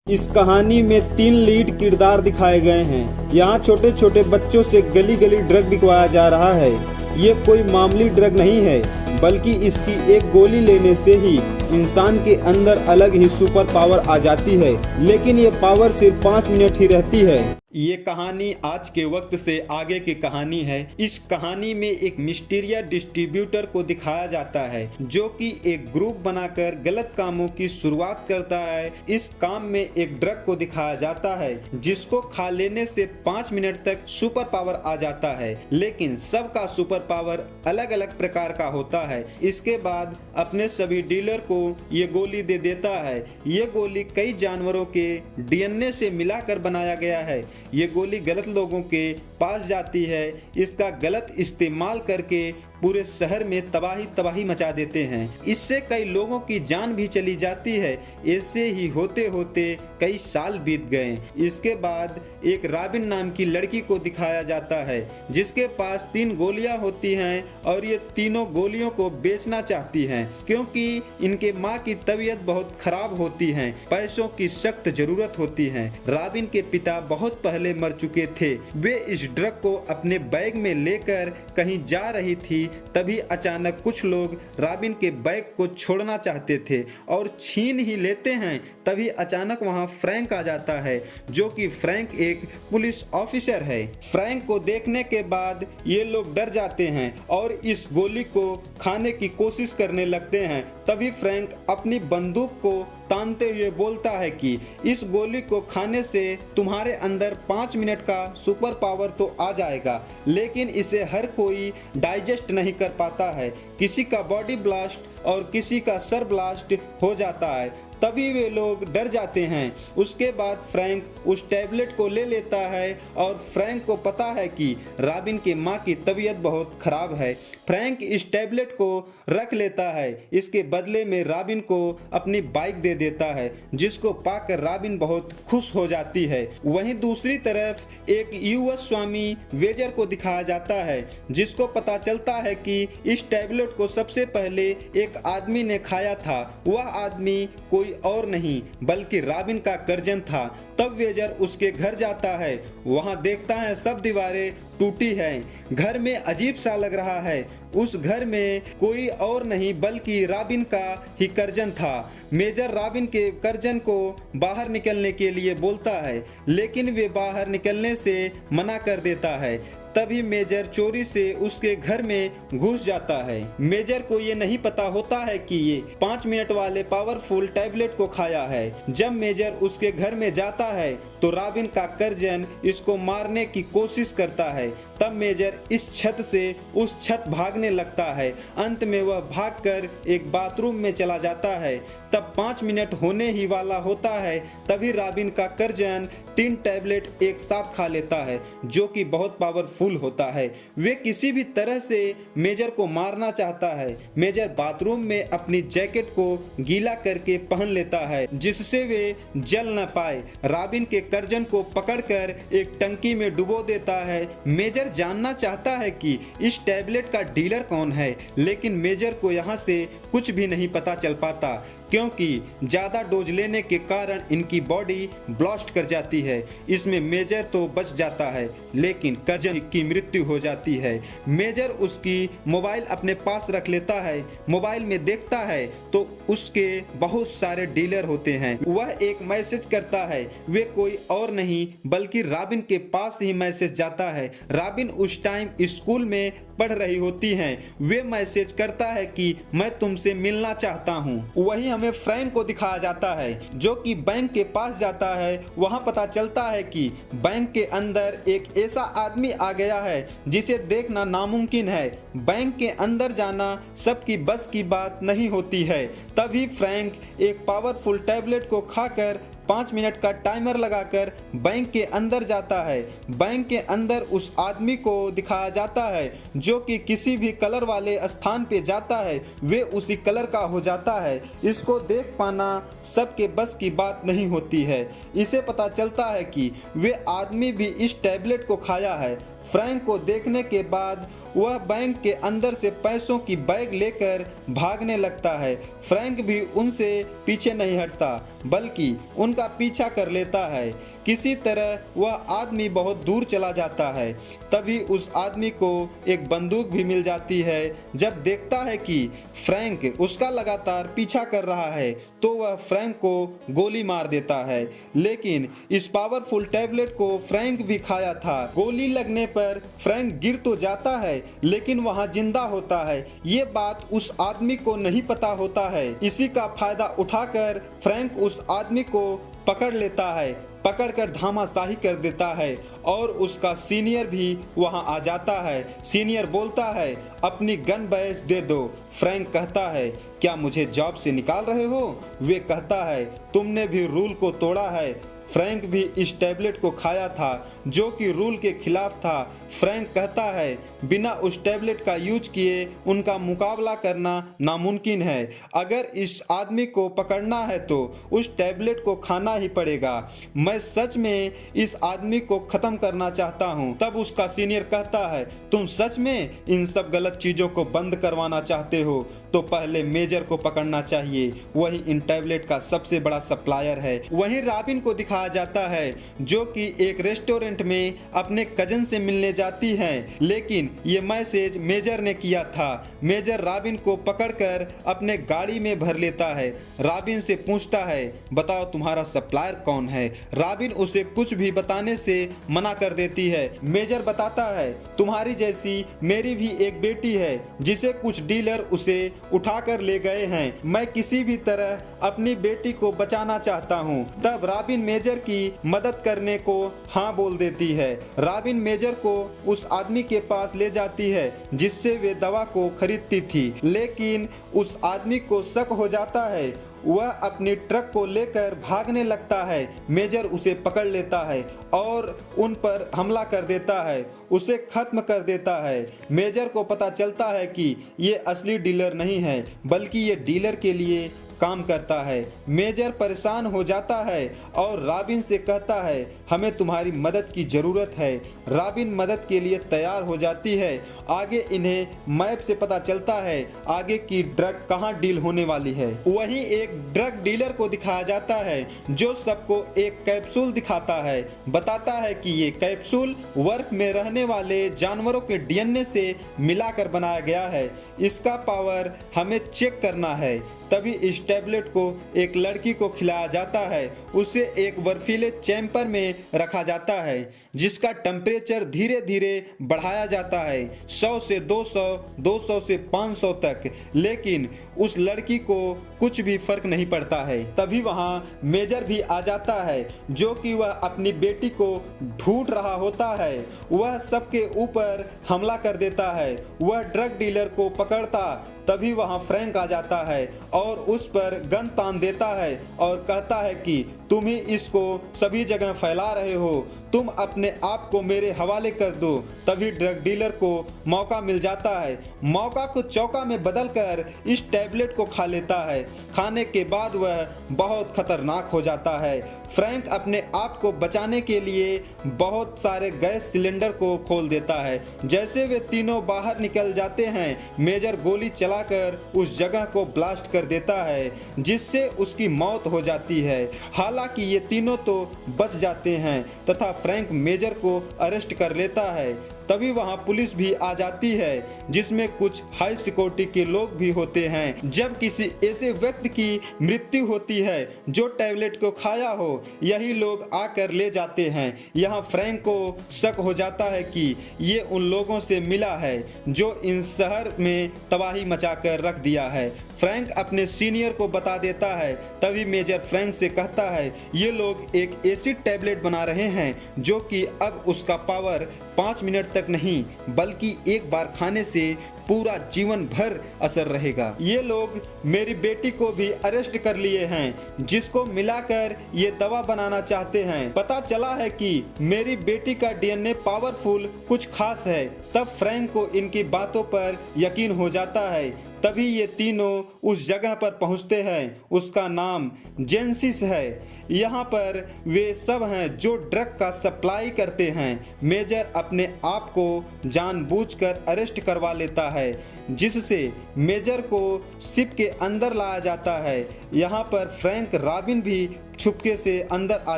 इस कहानी में 3 लीड किरदार दिखाए गए हैं। यहाँ छोटे छोटे बच्चों से गली गली ड्रग बिकवाया जा रहा है। ये कोई मामूली ड्रग नहीं है, बल्कि इसकी एक गोली लेने से ही इंसान के अंदर अलग ही सुपर पावर आ जाती है। लेकिन ये पावर सिर्फ 5 मिनट ही रहती है। ये कहानी आज के वक्त से आगे की कहानी है। इस कहानी में एक मिस्टीरियस डिस्ट्रीब्यूटर को दिखाया जाता है, जो कि एक ग्रुप बनाकर गलत कामों की शुरुआत करता है। इस काम में एक ड्रग को दिखाया जाता है, जिसको खा लेने से 5 मिनट तक सुपर पावर आ जाता है। लेकिन सबका सुपर पावर अलग अलग प्रकार का होता है। इसके बाद अपने सभी डीलर को ये गोली दे देता है। ये गोली कई जानवरों के डीएनए से मिलाकर बनाया गया है। ये गोली गलत लोगों के पास जाती है। इसका गलत इस्तेमाल करके पूरे शहर में तबाही मचा देते हैं। इससे कई लोगों की जान भी चली जाती है। ऐसे ही होते होते कई साल बीत गए। इसके बाद एक रॉबिन नाम की लड़की को दिखाया जाता है, जिसके पास 3 गोलियां होती हैं और ये तीनों गोलियों को बेचना चाहती हैं, क्योंकि इनके माँ की तबीयत बहुत खराब होती है। पैसों की सख्त जरूरत होती है। रॉबिन के पिता बहुत पहले मर चुके थे। वे इस ड्रग को अपने बैग में लेकर कहीं जा रही थी। तभी अचानक कुछ लोग रॉबिन के बैग को छोड़ना चाहते थे और छीन ही लेते हैं। तभी अचानक वहां फ्रैंक आ जाता है, जो कि फ्रैंक एक पुलिस ऑफिसर है। फ्रैंक को देखने के बाद ये लोग डर जाते हैं और इस गोली को खाने की कोशिश करने लगते हैं। तभी फ्रैंक अपनी बंदूक को तानते हुए बोलता है कि इस गोली को खाने से तुम्हारे अंदर 5 मिनट का सुपर पावर तो आ जाएगा, लेकिन इसे हर कोई डाइजेस्ट नहीं कर पाता है। किसी का बॉडी ब्लास्ट और किसी का सर ब्लास्ट हो जाता है। तभी वे लोग डर जाते हैं। उसके बाद फ्रैंक उस टैबलेट को ले लेता है और फ्रैंक को पता है कि रॉबिन की माँ की तबीयत बहुत खराब है। फ्रैंक इस टैबलेट को रख लेता है। इसके बदले में रॉबिन को अपनी बाइक दे देता है, जिसको पाकर रॉबिन बहुत खुश हो जाती है। वहीं दूसरी तरफ एक यूएस स्वामी वेजर को दिखाया जाता है, जिसको पता चलता है कि इस टैबलेट को सबसे पहले एक आदमी ने खाया था। वह आदमी कोई और नहीं बल्कि रॉबिन का कर्जन था। तब वेजर उसके घर जाता है। वहां देखता है सब दीवारें टूटी हैं। घर में अजीब सा लग रहा है। उस घर में कोई और नहीं बल्कि रॉबिन का ही कर्जन था। मेजर रॉबिन के कर्जन को बाहर निकलने के लिए बोलता है, लेकिन वे बाहर निकलने से मना कर देता है। तभी मेजर चोरी से उसके घर में घुस जाता है। मेजर को ये नहीं पता होता है कि ये 5 मिनट वाले पावरफुल टैबलेट को खाया है। जब मेजर उसके घर में जाता है तो रॉबिन का कर्जन इसको मारने की कोशिश करता है। तब मेजर इस छत से उस छत भागने लगता है। अंत में वह भागकर एक बाथरूम में चला जाता है। तब 5 मिनट होने ही वाला होता है। तभी रॉबिन का कर्जन 3 टैबलेट एक साथ खा लेता है, जो कि बहुत पावरफुल होता है। वे किसी भी तरह से मेजर को मारना चाहता है। मेजर बाथरूम में अपनी जैकेट को गीला करके पहन लेता है, जिससे वे जल न पाए। रॉबिन के कर्जन को पकड़कर एक टंकी में डुबो देता है। मेजर जानना चाहता है कि इस टैबलेट का डीलर कौन है, लेकिन मेजर को यहाँ से कुछ भी नहीं पता चल पाता, क्योंकि ज्यादा डोज लेने के कारण इनकी बॉडी ब्लास्ट कर जाती है। इसमें मेजर तो बच जाता है, लेकिन कर्जन की मृत्यु हो जाती है। मेजर उसकी मोबाइल अपने पास रख लेता है। मोबाइल में देखता है तो उसके बहुत सारे डीलर होते हैं। वह एक मैसेज करता है। वे कोई और नहीं बल्कि रॉबिन के पास ही मैसेज जाता है। रॉबिन उस टाइम स्कूल में पढ़ रही होती हैं। वे मैसेज करता है कि मैं तुमसे मिलना चाहता हूँ। वही हमें फ्रैंक को दिखाया जाता है, जो कि बैंक के पास जाता है। वहां पता चलता है कि बैंक के अंदर एक ऐसा आदमी आ गया है जिसे देखना नामुमकिन है। बैंक के अंदर जाना सबकी बस की बात नहीं होती है। तभी फ्रैंक एक पावरफुल टैबलेट को खाकर 5 मिनट का टाइमर लगाकर बैंक के अंदर जाता है। बैंक के अंदर उस आदमी को दिखाया जाता है, जो कि किसी भी कलर वाले स्थान पे जाता है वे उसी कलर का हो जाता है। इसको देख पाना सबके बस की बात नहीं होती है। इसे पता चलता है कि वे आदमी भी इस टैबलेट को खाया है। फ्रैंक को देखने के बाद वह बैंक के अंदर से पैसों की बैग लेकर भागने लगता है। फ्रैंक भी उनसे पीछे नहीं हटता बल्कि उनका पीछा कर लेता है। किसी तरह वह आदमी बहुत दूर चला जाता है। तभी उस आदमी को एक बंदूक भी मिल जाती है। जब देखता है कि फ्रैंक उसका लगातार पीछा कर रहा है तो वह फ्रैंक को गोली मार देता है। लेकिन इस पावरफुल टैबलेट को फ्रैंक भी खाया था। गोली लगने पर फ्रैंक गिर तो जाता है लेकिन वहां जिंदा होता है। ये बात उस आदमी को नहीं पता होता है। इसी का फायदा उठाकर फ्रैंक उस आदमी को पकड़ लेता है, पकड़कर धामाशाही कर देता है और उसका सीनियर भी वहां आ जाता है। सीनियर बोलता है अपनी गन बैच दे दो। फ्रैंक कहता है क्या मुझे जॉब से निकाल रहे हो? वे कहता है तुमने भी रूल को तोड़ा है। फ्रैंक भी इस टैबलेट को खाया था जो कि रूल के खिलाफ था। फ्रैंक कहता है बिना उस टैबलेट का यूज किए उनका मुकाबला करना नामुमकिन है। अगर इस आदमी को पकड़ना है तो उस टैबलेट को खाना ही पड़ेगा। मैं सच में इस आदमी को खत्म करना चाहता हूँ। तब उसका सीनियर कहता है तुम सच में इन सब गलत चीजों को बंद करवाना चाहते हो तो पहले मेजर को पकड़ना चाहिए। वही इन टैबलेट का सबसे बड़ा सप्लायर है। वहीं रॉबिन को दिखाया जाता है जो कि एक रेस्टोरेंट में अपने कजन से मिलने जाती है। लेकिन ये मैसेज मेजर ने किया था। मेजर रॉबिन को पकड़कर अपने गाड़ी में भर लेता है। रॉबिन से पूछता है बताओ तुम्हारा सप्लायर कौन है? रॉबिन उसे कुछ भी बताने से मना कर देती है। मेजर बताता है तुम्हारी जैसी मेरी भी एक बेटी है जिसे कुछ डीलर उसे उठाकर ले गए हैं। मैं किसी भी तरह अपनी बेटी को बचाना चाहता हूँ। तब रॉबिन मेजर की मदद करने को हाँ बोल देती है। रॉबिन मेजर को उस आदमी के पास ले जाती है जिससे वे दवा को खरीदती थी। लेकिन उस आदमी को शक हो जाता है। वह अपनी ट्रक को लेकर भागने लगता है। मेजर उसे पकड़ लेता है और उन पर हमला कर देता है, उसे खत्म कर देता है। मेजर को पता चलता है कि ये असली डीलर नहीं है बल्कि ये डीलर के लिए काम करता है। मेजर परेशान हो जाता है और रॉबिन से कहता है हमें तुम्हारी मदद की जरूरत है। रॉबिन मदद के लिए तैयार हो जाती है। आगे इन्हें मैप से पता चलता है आगे की ड्रग कहां डील होने वाली है। वहीं एक ड्रग डीलर को दिखाया जाता है जो सबको एक कैप्सूल दिखाता है। बताता है कि ये कैप्सूल वर्क में रहने वाले जानवरों के डीएनए से मिलाकर बनाया गया है। इसका पावर हमें चेक करना है। तभी इस टैबलेट को एक लड़की को खिलाया जाता है। उसे एक बर्फीले चैम्बर में रखा जाता है जिसका टेम्परेचर धीरे धीरे बढ़ाया जाता है 100 से 200, 200 से 500 तक। लेकिन उस लड़की को कुछ भी फर्क नहीं पड़ता है। तभी वहां मेजर भी आ जाता है जो कि वह अपनी बेटी को ढूंढ रहा होता है। वह सबके ऊपर हमला कर देता है। वह ड्रग डीलर को पकड़ता तभी वहां फ्रैंक आ जाता है और उस पर गन तान देता है और कहता है कि तुम ही इसको सभी जगह फैला रहे हो, तुम अपने आप को मेरे हवाले कर दो। तभी ड्रग डीलर को मौका मिल जाता है। मौका को चौका में बदलकर इस टैबलेट को खा लेता है। खाने के बाद वह बहुत खतरनाक हो जाता है। फ्रैंक अपने आप को बचाने के लिए बहुत सारे गैस सिलेंडर को खोल देता है। जैसे वे तीनों बाहर निकल जाते हैं मेजर गोली चलाकर उस जगह को ब्लास्ट कर देता है जिससे उसकी मौत हो जाती है। हालांकि ये तीनों तो बच जाते हैं तथा फ्रैंक मेजर को अरेस्ट कर लेता है। तभी वहां पुलिस भी आ जाती है जिसमें कुछ हाई सिक्योरिटी के लोग भी होते हैं। जब किसी ऐसे व्यक्ति की मृत्यु होती है जो टैबलेट को खाया हो यही लोग आकर ले जाते हैं। यहाँ फ्रैंक को शक हो जाता है कि ये उन लोगों से मिला है जो इन शहर में तबाही मचाकर रख दिया है। फ्रैंक अपने सीनियर को बता देता है। तभी मेजर फ्रैंक से कहता है ये लोग एक एसिड टैबलेट बना रहे हैं जो कि अब उसका पावर 5 मिनट तक नहीं बल्कि एक बार खाने से पूरा जीवन भर असर रहेगा। ये लोग मेरी बेटी को भी अरेस्ट कर लिए हैं जिसको मिलाकर ये दवा बनाना चाहते हैं। पता चला है कि मेरी बेटी का डीएनए पावरफुल कुछ खास है। तब फ्रैंक को इनकी बातों पर यकीन हो जाता है तभी ये तीनों उस जगह पर पहुंचते हैं। उसका नाम जेनेसिस है। यहाँ पर वे सब हैं जो ड्रग का सप्लाई करते हैं। मेजर अपने आप को जानबूझकर अरेस्ट करवा लेता है, जिससे मेजर को शिप के अंदर लाया जाता है। यहाँ पर फ्रैंक रॉबिन भी छुपके से अंदर आ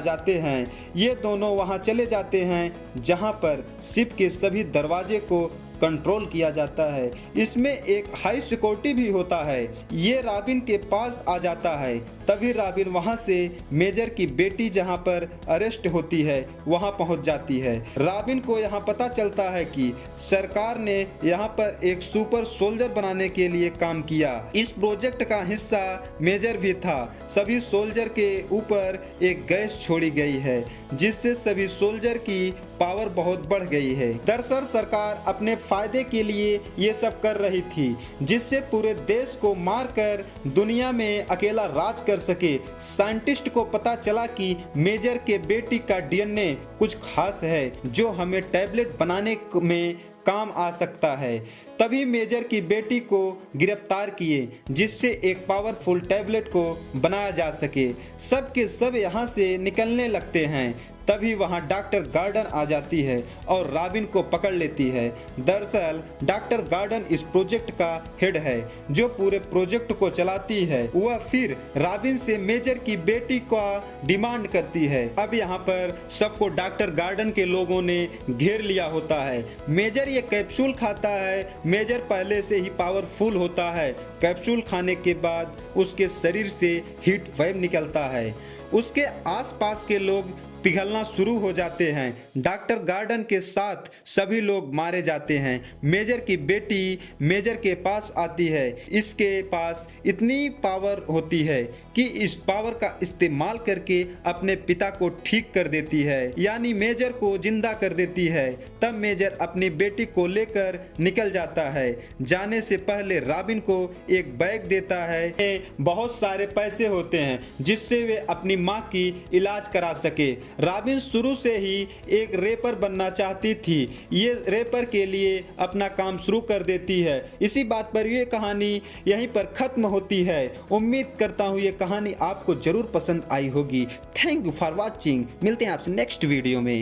जाते हैं। ये दोनों वहाँ चले जाते हैं जहाँ पर शिप के सभी दरवाजे को कंट्रोल किया जाता है। इसमें एक हाई सिक्योरिटी भी होता है। ये रॉबिन के पास आ जाता है। तभी रॉबिन वहां से मेजर की बेटी जहां पर अरेस्ट होती है वहां पहुंच जाती है। रॉबिन को यहां पता चलता है कि सरकार ने यहां पर एक सुपर सोल्जर बनाने के लिए काम किया। इस प्रोजेक्ट का हिस्सा मेजर भी था। सभी सोल्जर के ऊपर एक गैस छोड़ी गई है, जिससे सभी सोल्जर की पावर बहुत बढ़ गई है। दरअसल सरकार अपने फायदे के लिए ये सब कर रही थी, जिससे पूरे देश को मारकर दुनिया में अकेला राज कर सके। साइंटिस्ट को पता चला कि मेजर के बेटी का डीएनए कुछ खास है जो हमें टैबलेट बनाने में काम आ सकता है। तभी मेजर की बेटी को गिरफ्तार किए, जिससे एक पावरफुल टैबलेट को बनाया जा सके। सब के सब यहाँ से निकलने लगते हैं। तभी वहां डॉक्टर गार्डन आ जाती है और रॉबिन को पकड़ लेती है। दरअसल डॉक्टर गार्डन इस प्रोजेक्ट का हेड है, जो पूरे प्रोजेक्ट को चलाती है। वह फिर रॉबिन से मेजर की बेटी का डिमांड करती है। अब यहाँ पर सबको डॉक्टर गार्डन के लोगों ने घेर लिया होता है। मेजर ये कैप्सूल खाता है। मेजर पहले से ही पावरफुल होता है। कैप्सूल खाने के बाद उसके शरीर से हीट वेव निकलता है। उसके आसपास के लोग पिघलना शुरू हो जाते हैं। डॉक्टर गार्डन के साथ सभी लोग मारे जाते हैं। मेजर की बेटी मेजर के पास आती है। इसके पास इतनी पावर होती है कि इस पावर का इस्तेमाल करके अपने पिता को ठीक कर देती है, यानी मेजर को जिंदा कर देती है। तब मेजर अपनी बेटी को लेकर निकल जाता है। जाने से पहले रॉबिन को एक बैग देता है। बहुत सारे पैसे होते हैं जिससे वे अपनी माँ की इलाज करा सके। रॉबिन शुरू से ही एक रेपर बनना चाहती थी। ये रेपर के लिए अपना काम शुरू कर देती है। इसी बात पर ये कहानी यहीं पर खत्म होती है। उम्मीद करता हूँ ये कहानी आपको जरूर पसंद आई होगी। Thank you for watching. मिलते हैं आपसे नेक्स्ट वीडियो में।